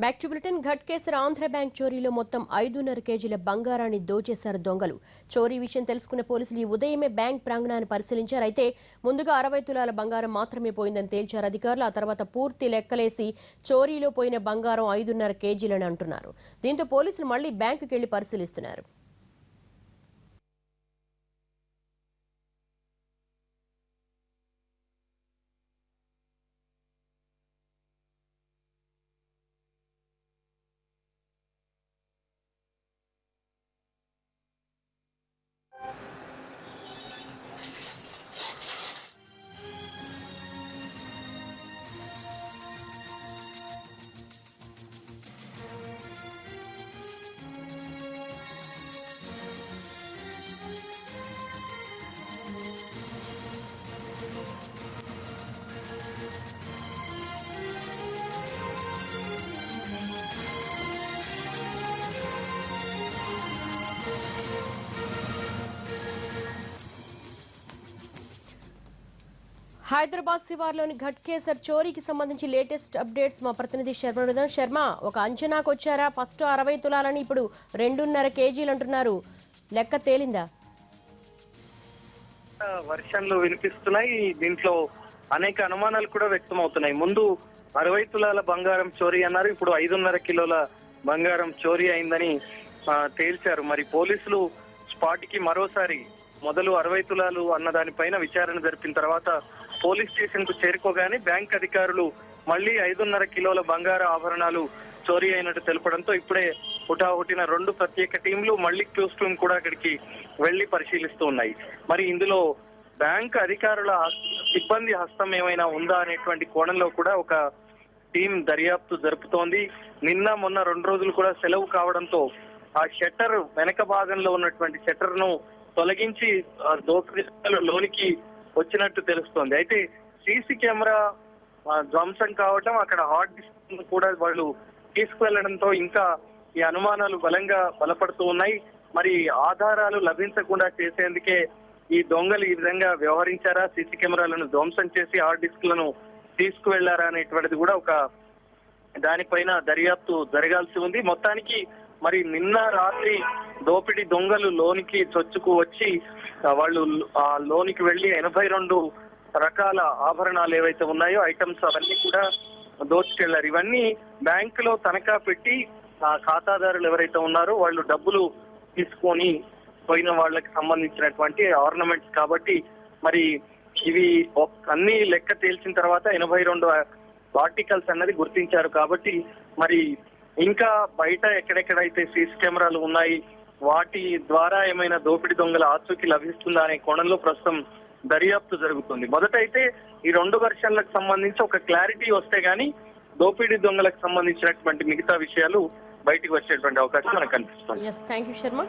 Back to bulletin. Ghatkesar Andhra Bank చోరీలో మొత్తం 5.5 కేజీల బంగారాన్ని దోచేశారు దొంగలు. చోరీ విషయం తెలుసుకున్న పోలీసులు ఈ ఉదయమే బ్యాంక్ ప్రాంగణాన్ని పరిశీలించారు. అయితే ముందుగా 60 తులాల బంగారం మాత్రమే పోయిందని తేల్చారు అధికారులు. ఆ తర్వాత పూర్తి లెక్కలేసి చోరీలో పోయిన బంగారం 5.5 కేజీలని అంటున్నారు. దీంతో పోలీసులు మళ్లీ బ్యాంకుకి వెళ్లి పరిశీలిస్తున్నారు. హైదరాబాద్ శివార్లోని ఘట్కేసర్ చోరీకి సంబంధించి లేటెస్ట్ అప్డేట్స్ మా ప్రతినిధి శర్మ ఒక అంచనాకు వచ్చారా? ఫస్ట్ 60 తులాలని ఇప్పుడు 2.5 కేజీలు అంటున్నారు. లెక్క తేలిందా? వర్షన్లు వినిపిస్తున్నాయి. దీంట్లో అనేక అనుమానాలు కూడా వ్యక్తం అవుతున్నాయి. ముందు 60 తులాల బంగారం చోరీ అన్నారు, ఇప్పుడు 5.5 కిలోల బంగారం చోరీ అయిందని తేల్చారు. మరి పోలీసులు స్పాట్ కి మరోసారి మొదలు 60 తులాలు అన్న దానిపైన విచారణ జరిపిన తర్వాత పోలీస్ స్టేషన్ కు చేరుకోగానే బ్యాంక్ అధికారులు మళ్లీ 5.5 కిలోల బంగారు ఆభరణాలు చోరీ అయినట్టు తెలపడంతో ఇప్పుడే హుటాహుటిన 2 ప్రత్యేక టీంలు మళ్లీ క్లోజ్ రూమ్ కూడా అక్కడికి వెళ్లి పరిశీలిస్తూ ఉన్నాయి. మరి ఇందులో బ్యాంక్ అధికారుల సిబ్బంది హస్తం ఏమైనా ఉందా అనేటువంటి కోణంలో కూడా ఒక టీం దర్యాప్తు జరుపుతోంది. నిన్న మొన్న 2 రోజులు కూడా సెలవు కావడంతో ఆ షట్టర్ వెనక భాగంలో ఉన్నటువంటి షట్టర్ ను తొలగించి లోనికి వచ్చినట్టు తెలుస్తోంది. అయితే సీసీ కెమెరా ధ్వంసం కావటం, అక్కడ హార్డ్ డిస్క్ కూడా వాళ్ళు తీసుకువెళ్లడంతో ఇంకా ఈ అనుమానాలు బలపడుతూ ఉన్నాయి. మరి ఆధారాలు లభించకుండా చేసేందుకే ఈ దొంగలు ఈ విధంగా వ్యవహరించారా, సీసీ కెమెరాలను ధ్వంసం చేసి హార్డ్ డిస్క్ లను తీసుకువెళ్లారా అనేటువంటిది కూడా ఒక దానిపైన దర్యాప్తు జరగాల్సి ఉంది. మొత్తానికి మరి నిన్న రాత్రి దోపిడీ దొంగలు లోనికి చొచ్చుకు వచ్చి వాళ్ళు ఆ లోనికి వెళ్లి 82 రకాల ఆభరణాలు ఏవైతే ఉన్నాయో ఐటమ్స్ అవన్నీ కూడా దోచుకెళ్లారు. ఇవన్నీ బ్యాంకులో తనఖా పెట్టి ఆ ఖాతాదారులు ఎవరైతే ఉన్నారో వాళ్ళు డబ్బులు తీసుకొని పోయిన వాళ్ళకి సంబంధించినటువంటి ఆర్నమెంట్స్ కాబట్టి మరి ఇవి అన్ని లెక్క తేల్చిన తర్వాత 82 ఆర్టికల్స్ అన్నది గుర్తించారు. కాబట్టి మరి ఇంకా బయట ఎక్కడెక్కడైతే సీసీ కెమెరాలు ఉన్నాయి వాటి ద్వారా ఏమైనా దోపిడీ దొంగల ఆచూకీ లభిస్తుందా అనే కోణంలో ప్రస్తుతం దర్యాప్తు జరుగుతుంది. మొదట అయితే ఈ 2 వర్షన్లకు సంబంధించి ఒక క్లారిటీ వస్తే గానీ దోపిడీ దొంగలకు సంబంధించినటువంటి మిగతా విషయాలు బయటికి వచ్చేటువంటి అవకాశం మనకు కనిపిస్తుంది. థాంక్యూ శర్మ.